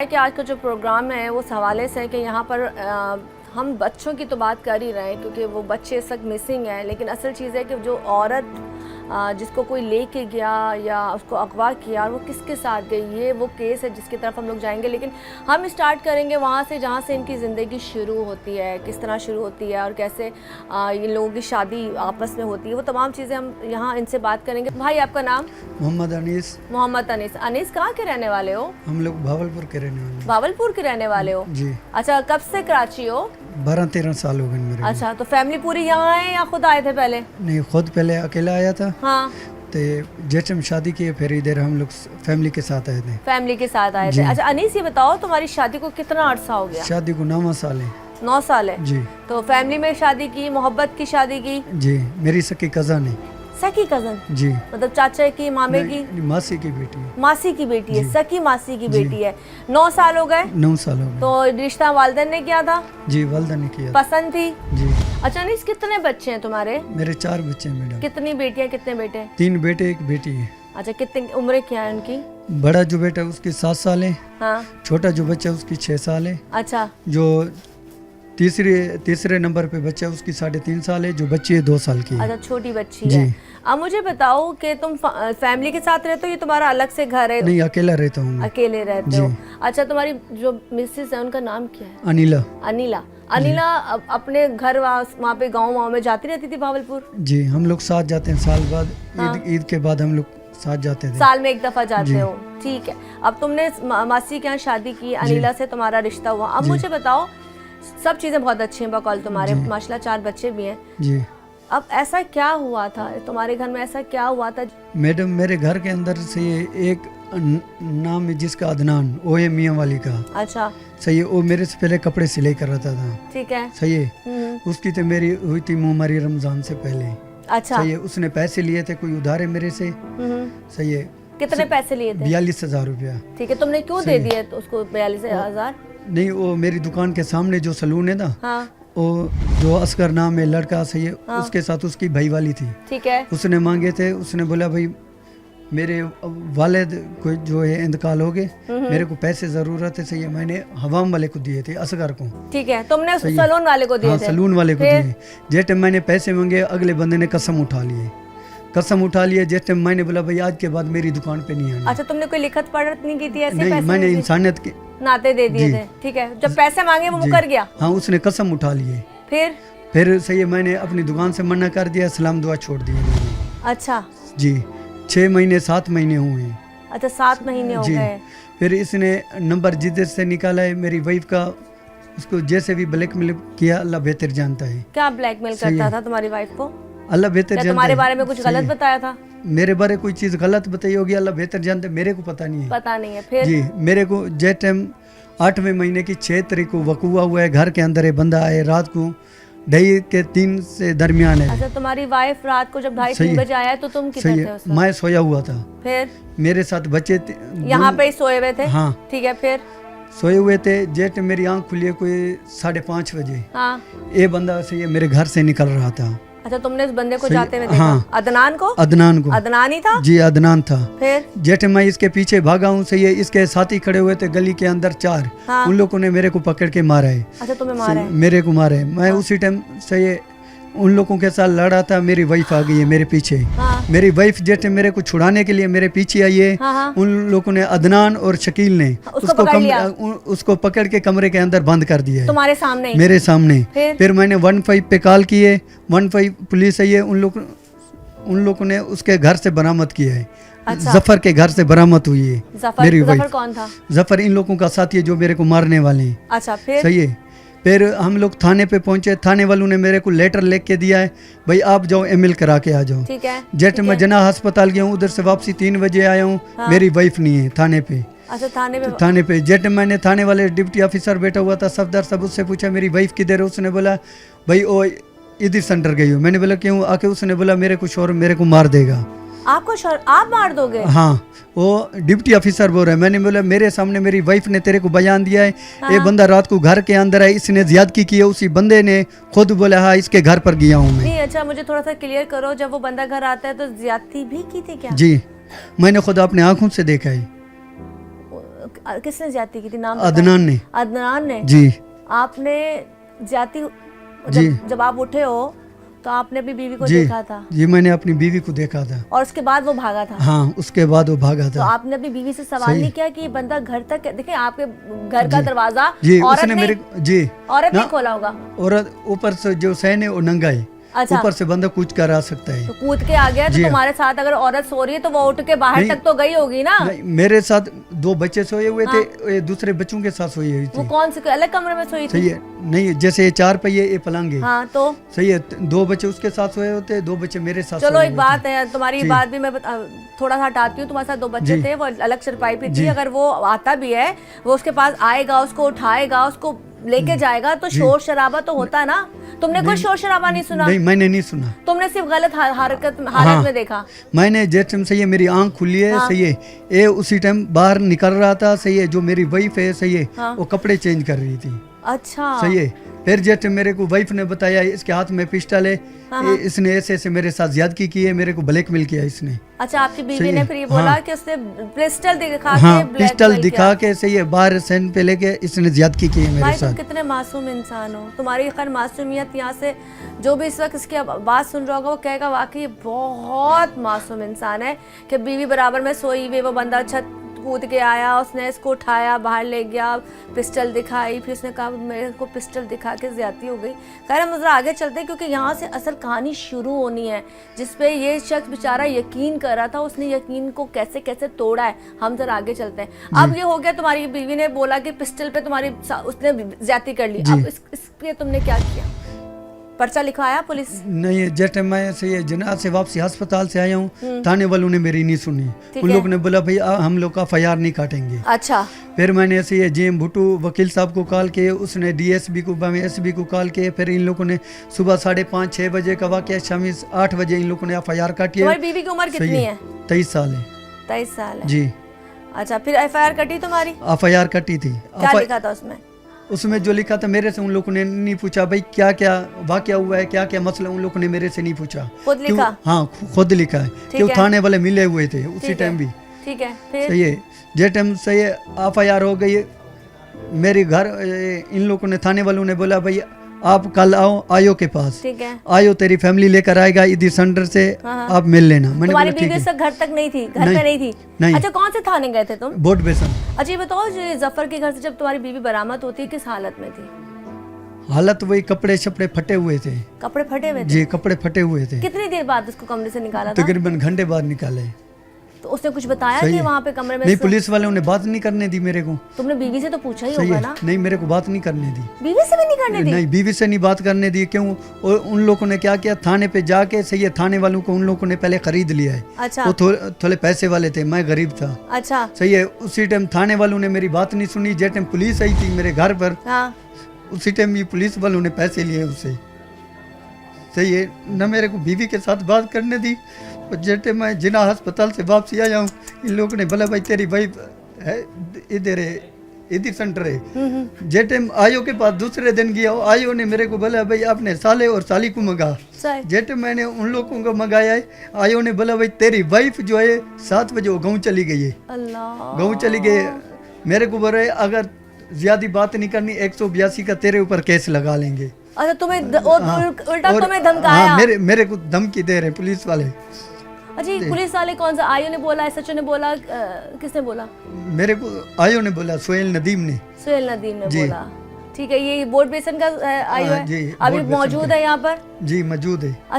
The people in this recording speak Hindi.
कि आज का जो प्रोग्राम है वो इस हवाले से है कि यहाँ पर हम बच्चों की तो बात कर ही रहे हैं क्योंकि वो बच्चे इस वक्त मिसिंग हैं, लेकिन असल चीज़ है कि जो औरत जिसको कोई लेके गया या उसको अगवा किया और वो किसके साथ गई, ये वो केस है जिसकी तरफ हम लोग जाएंगे। लेकिन हम स्टार्ट करेंगे वहाँ से जहाँ से इनकी ज़िंदगी शुरू होती है, किस तरह शुरू होती है और कैसे इन लोगों की शादी आपस में होती है, वो तमाम चीज़ें हम यहाँ इनसे बात करेंगे। भाई आपका नाम? मोहम्मद अनीस। मोहम्मद अनीस। अनीस कहाँ के रहने वाले हो? हम लोग भावलपुर के रहने वाले। भावलपुर के रहने वाले हो जी। अच्छा, कब से कराची हो? 12-13 साल हो गए मेरे। अच्छा, तो फैमिली पूरी यहाँ है या खुद आए थे पहले? नहीं, खुद पहले अकेला आया था। हाँ, तो जैसे हम शादी किए फिर इधर हम लोग फैमिली के साथ आए थे। फैमिली के साथ आए थे। अच्छा अनीस, ये बताओ तुम्हारी शादी को कितना अर्सा हो गया? शादी को 9 साल है। 9 साल है जी। तो फैमिली में शादी की, मोहब्बत की शादी की? जी, मेरी सकी कज़न है। सकी कजन? जी। मतलब चाचा की, मामे की? मासी की बेटी है। मासी की बेटी है, सकी मासी की बेटी है। 9 साल हो गए? 9 साल हो गए। तो रिश्ता वालिदैन ने किया था? जी, वालिदा ने किया। पसंद थी? जी। अच्छा अनीस, कितने बच्चे हैं तुम्हारे? मेरे 4 बच्चे हैं मैडम। कितनी बेटियां कितने बेटे? 3 बेटे 1 बेटी है। अच्छा, कितनी उम्र क्या है उनकी? बड़ा जो बेटा है उसकी 7 साल है। हाँ। छोटा जो बच्चा है उसकी 6 साल है। अच्छा। जो तीसरे नंबर पे बच्चा है उसकी 3.5 साल है। जो बच्ची है 2 साल की है। अच्छा, छोटी बच्ची है। अब मुझे बताओ कि तुम फैमिली के साथ रहते हो, ये तुम्हारा अलग से घर है? नहीं, अकेला रहता हूँ। अकेले रहते हो? अच्छा, तुम्हारी जो मिसेस है उनका नाम क्या है? अनिला। अनिला। अनिला अपने घर वहाँ पे गाँव में जाती रहती थी भावलपुर? जी, हम लोग साथ जाते हैं साल बाद। ईद के बाद हम लोग साथ जाते थे। साल में एक दफा जाते हो? ठीक है। अब तुमने मासी के यहाँ शादी की, अनिला से तुम्हारा रिश्ता हुआ। अब मुझे बताओ, सब चीजें बहुत अच्छी हैं बकौल तुम्हारे, माशाल्लाह 4 बच्चे भी हैं जी। अब ऐसा क्या हुआ था तुम्हारे घर में? ऐसा क्या हुआ था? मैडम, मेरे घर के अंदर से एक नाम है जिसका अदनान, वो है मियाँ वाली का। अच्छा, सही है। वो मेरे से पहले कपड़े सिलाई कर रहा था। ठीक है। सही है। उसकी तो मेरी हुई थी मुहम्मरी रमजान से पहले। अच्छा। सही है। उसने पैसे लिए थे, कोई उधार है मेरे से। सही है। कितने पैसे लिए थे? 42,000 रुपया। ठीक है। तुमने क्यों दे दिए उसको 42,000? नहीं, वो मेरी दुकान के सामने जो सलून है ना, हाँ। वो जो असगर नाम है लड़का, सही है। हाँ। उसके साथ उसकी भाई वाली थी। ठीक है। उसने मांगे थे। उसने बोला भाई मेरे वालिद को जो है इंतकाल हो गए, मेरे को पैसे जरूरत है। सही है। मैंने हवाम वाले को दिए थे, असगर को। ठीक है। तुमने सलून वाले को दिए? हाँ, सलून वाले को दिए। जिस टाइम मैंने पैसे मांगे, अगले बंदे ने कसम उठा लिए। जिस टाइम मैंने बोला भाई आज के बाद मेरी दुकान पे नहीं आना। अच्छा, तुमने कोई लिखत पढ़त नहीं की थी ऐसे? नहीं, मैंने इंसानियत के नाते दे दिए थे। ठीक है। जब पैसे मांगे वो मुकर गया? हाँ, उसने कसम उठा लिए। फिर सही है, मैंने अपनी दुकान से मना कर दिया, सलाम दुआ छोड़ दिया। अच्छा जी। 6 महीने 7 महीने हुए। अच्छा, 7 महीने हो गए। फिर इसने नंबर जिद्दत से निकाला है मेरी वाइफ का। उसको जैसे भी ब्लैकमेल किया, अल्लाह बेहतर जानता है। क्या ब्लैकमेल करता था तुम्हारी वाइफ को? अल्लाह बेहतर जानता है। तुम्हारे बारे में कुछ गलत बताया था? मेरे बारे कोई चीज गलत बताई होगी, अल्लाह बेहतर जानता है, मेरे को पता नहीं है। पता नहीं है। फिर जी, मेरे को जे टाइम 8वें महीने की 6 तारीख को वकूआ हुआ है, घर के अंदर है बंदा आए रात को 2:30 के 3 से दरमियान है। अच्छा, तुम्हारी वाइफ रात को जब 2:30-3 बजे आया तो तुम किधर थे उस वक्त? मैं सोया हुआ था। फिर मेरे साथ बच्चे यहाँ पे सोए हुए थे? हाँ। ठीक है। फिर सोए हुए थे। जेट मेरी आंख खुली है कोई 5:30 बजे। हाँ। ये बंदा सही है मेरे घर से निकल रहा था। अच्छा, तुमने उस बंदे को जाते हुए देखा? हाँ। अदनान को? अदनान ही था? जी, अदनान था। फिर जेठ मैं इसके पीछे भागा हूँ। सही है। इसके साथी खड़े हुए थे गली के अंदर 4। हाँ। उन लोगों ने मेरे को पकड़ के मारा है। अच्छा, तुम्हें मारा है? मेरे को मारा है। मैं उसी टाइम सही है उन लोगों के साथ लड़ा था। मेरी वाइफ आ गई है मेरे पीछे। हाँ। मेरी वाइफ जैसे मेरे को छुड़ाने के लिए मेरे पीछे आई है। हाँ। उन लोगों ने अदनान और शकील ने उसको पकड़ के कमरे के अंदर बंद कर दिया है। तुम्हारे सामने? मेरे सामने। फिर मैंने 15 पे कॉल किए। 15 पुलिस आई है। उन लोगों ने उसके घर से बरामद किया है। अच्छा। जफर के घर से बरामद हुई है मेरी वाइफ। जफर कौन था? जफर इन लोगों का साथी है जो मेरे को मारने वाले हैं। अच्छा। फिर सही है। फिर हम लोग थाने पे पहुंचे। थाने वालों ने मेरे को लेटर लिख के दिया है, भाई आप जाओ एमएल करा के आ जाओ। ठीक है। जेट मैं जना अस्पताल गया हूँ, उधर से वापसी 3 बजे आया हूँ। हाँ। मेरी वाइफ नहीं है थाने पे। अच्छा, थाने पे जेट मैंने थाने वाले डिप्टी ऑफिसर बैठा हुआ था सफदर सब, उससे पूछा मेरी वाइफ किधर है? उसने बोला भाई वो इधर सेंटर गई हो। मैंने बोला क्यों? आके उसने बोला मेरे को शोर मेरे को मार देगा। आपको आप मार दोगे? हाँ, वो डिप्टी ऑफिसर बोल रहा है। मैंने बोला मेरे सामने मेरी वाइफ ने तेरे को बयान दिया है। हाँ। ये बंदा रात को घर के अंदर है, इसने ज्यादती की है। उसी बंदे ने खुद बोला हाँ इसके घर पर गया हूँ मैं। नहीं, अच्छा मुझे थोड़ा सा क्लियर करो, जब वो बंदा घर आता है तो ज्यादती भी की थी क्या? जी, मैंने खुद अपने आंखों से देखा है। किसने ज्यादती की थी, नाम बताएं। अदनान ने। अदनान ने? जी। आपने ज्यादती जी। जब आप उठे हो तो आपने अपनी बीवी को जी देखा था? जी, मैंने अपनी बीवी को देखा था। और उसके बाद वो भागा था? हाँ, उसके बाद वो भागा तो था। आपने अपनी बीवी से सवाल नहीं किया कि ये बंदा घर तक, देखिए आपके घर का दरवाजा जी, औरत उसने मेरे जी औरत ने खोला होगा? औरत ऊपर से जो सहन है वो नंगा है। अच्छा। ऊपर से बंदा कूद कर आ सकता है। तो कूद के आ गया तो तुम्हारे साथ अगर औरत सो रही है तो वो उठ के बाहर तक तो गई होगी ना? नहीं, मेरे साथ 2 बच्चे सोए हुए थे, ये दूसरे बच्चों के साथ सोई हुई वो थी। कौन से अलग कमरे में सोई थी? सही है, नहीं जैसे ये 4 पहिए ये पलंग है। हाँ, तो सही है, 2 बच्चे उसके साथ सोए होते, 2 बच्चे मेरे साथ चलो सोए एक हुए बात थे। है, तुम्हारी बात भी मैं थोड़ा सा हटाती हूँ। तुम्हारे साथ 2 बच्चे थे, वो अलग चरपाई पे थी। अगर वो आता भी है, वो उसके पास आएगा, उसको उठाएगा, उसको लेके जाएगा, तो शोर शराबा तो होता है ना? तुमने कोई शोर शराबा नहीं सुना? नहीं, मैंने नहीं सुना। तुमने सिर्फ गलत हालत हाँ, में देखा? मैंने जिस टाइम सही है मेरी आंख खुली है, सही है, ये उसी टाइम बाहर निकल रहा था। सही है, जो मेरी वाइफ है सही है, वो कपड़े चेंज कर रही थी। अच्छा। सही है, फिर जब मेरे को वाइफ ने बताया इसके हाथ में पिस्टल है, इसने ऐसे ऐसे मेरे साथ ज्यादती की है, मेरे को ब्लैकमेल किया इसने। अच्छा, आपकी बीवी ने फिर ये बोला कि उसने पिस्टल दिखा के हाँ, पिस्टल दिखा के सही है बाहर सैन पे लेके इसने ज्यादती की है मेरे भाई साथ। तुम कितने मासूम इंसान हो। तुम्हारी खैर मासूमियत, यहाँ से जो भी इस वक्त इसकी बात सुन रहा होगा वो कहेगा वाकई बहुत मासूम इंसान है कि बीवी बराबर में सोई हुई, वो बंदा छत कूद के आया, उसने इसको उठाया, बाहर ले गया, पिस्टल दिखाई, फिर उसने कहा मेरे को पिस्टल दिखा के ज्यादती हो गई। खैर हम जरा आगे चलते हैं क्योंकि यहाँ से असल कहानी शुरू होनी है, जिसपे ये शख्स बेचारा यकीन कर रहा था, उसने यकीन को कैसे कैसे तोड़ा है। हम जरा आगे चलते हैं। अब ये हो गया, तुम्हारी बीवी ने बोला कि पिस्टल पे तुम्हारी उसने ज्यादती कर ली। अब इस पे तुमने क्या किया? पर्चा लिखवाया पुलिस? नहीं, जैसे मैं से ये जनाब से वापसी अस्पताल से आया हूँ, थाने वालों ने मेरी नहीं सुनी। उन लोग ने बोला भाई हम लोग का FIR नहीं काटेंगे। अच्छा। फिर मैंने ऐसे ये JM भुट्टू वकील साहब को कॉल किए, उसने DSP को SB को कॉल किए। फिर इन लोगों ने सुबह 5:30-6 बजे का वाक़या, शाम 8 बजे इन लोगों ने FIR काटी है। तुम्हारी बीवी की उम्र कितनी है? 23 साल है। 23 साल है जी। अच्छा, फिर FIR कटी तुम्हारी? FIR कटी थी। क्या लिखा था उसमें? उसमें जो लिखा था मेरे से उन लोगों ने नहीं पूछा भाई क्या क्या वाकया हुआ है, क्या क्या मसला, उन लोगों ने मेरे से नहीं पूछा। खुद लिखा? हाँ, खुद लिखा है क्यों थाने वाले मिले हुए थे उसी टाइम भी। ठीक है, फिर सही है, जे टाइम सही है FIR हो गई मेरे घर। इन लोगों ने थाने वालों ने बोला भाई आप कल आओ आयो के पास। ठीक है। आयो तेरी फैमिली लेकर आएगा इधर सेंटर से, आप मिल लेना। मैंने तुम्हारी बोला ठीक बीवी है। सब घर तक नहीं थी? घर पे नहीं थी? नहीं। अच्छा, कौन से थाने गए थे तुम? बोट बेसन। अच्छा, ये बताओ जो जफर के घर से जब तुम्हारी बीवी बरामद होती है किस हालत में थी? हालत वही कपड़े शपड़े फटे हुए थे। कपड़े फटे हुए थे? जी, कपड़े फटे हुए थे। कितनी देर बाद उसको कमरे से निकाला था? तकरीबन घंटे बाद निकाले। तो उसने कुछ बताया कि वहाँ पे कमरे में? नहीं, पुलिस वालों ने बात नहीं करने दी मेरे को। तुमने बीवी से तो पूछा ही सही होगा है ना? नहीं, मेरे को बात नहीं करने दी। बीवी से भी नहीं करने दी? नहीं, बीवी से नहीं बात करने दी। क्यों? और उन लोगों ने क्या किया, थाने पे जाके सही है थाने वालों को उन लोगों ने पहले खरीद लिया है। अच्छा। वो थोड़े पैसे वाले थे, मैं गरीब था। अच्छा। सही है, उसी टाइम थाने वालों ने मेरी बात नहीं सुनी। जिस टाइम पुलिस आई थी मेरे घर पर, हाँ। उसी टाइम ये पुलिस वालों ने पैसे लिए उससे। सही है, न मेरे को बीवी के साथ बात करने दी। और जैसे मैं जिना अस्पताल से वापसी आया हूँ, इन लोगों ने बोला भाई तेरी वाइफ है इधर है, इधर सेंटर है। जे टाइम आयो के पास दूसरे दिन गया, आयो ने मेरे को बोला भाई आपने साले और साली को मंगा। जे टाइम मैंने उन लोगों को मंगाया है, आयो ने बोला भाई तेरी वाइफ जो है 7 बजे वो गाँव चली गई है। गाँव चली गई। मेरे को बोल रहे अगर ज्यादा बात नहीं करनी 182 का तेरे ऊपर केस लगा लेंगे। अच्छा, तुम्हें उल्टा तुम्हें धमकाया? मेरे को धमकी दे रहे पुलिस वाले। अच्छा, पुलिस वाले कौन सा? आयो ने बोला, SHO ने बोला, किसने बोला? मेरे को आयो ने बोला, सोहेल नदीम ने। सोहेल नदीम ने बोला। ठीक है, ये बोट बेसन का आयो है? अभी मौजूद है यहाँ पर? जी, मौजूद है।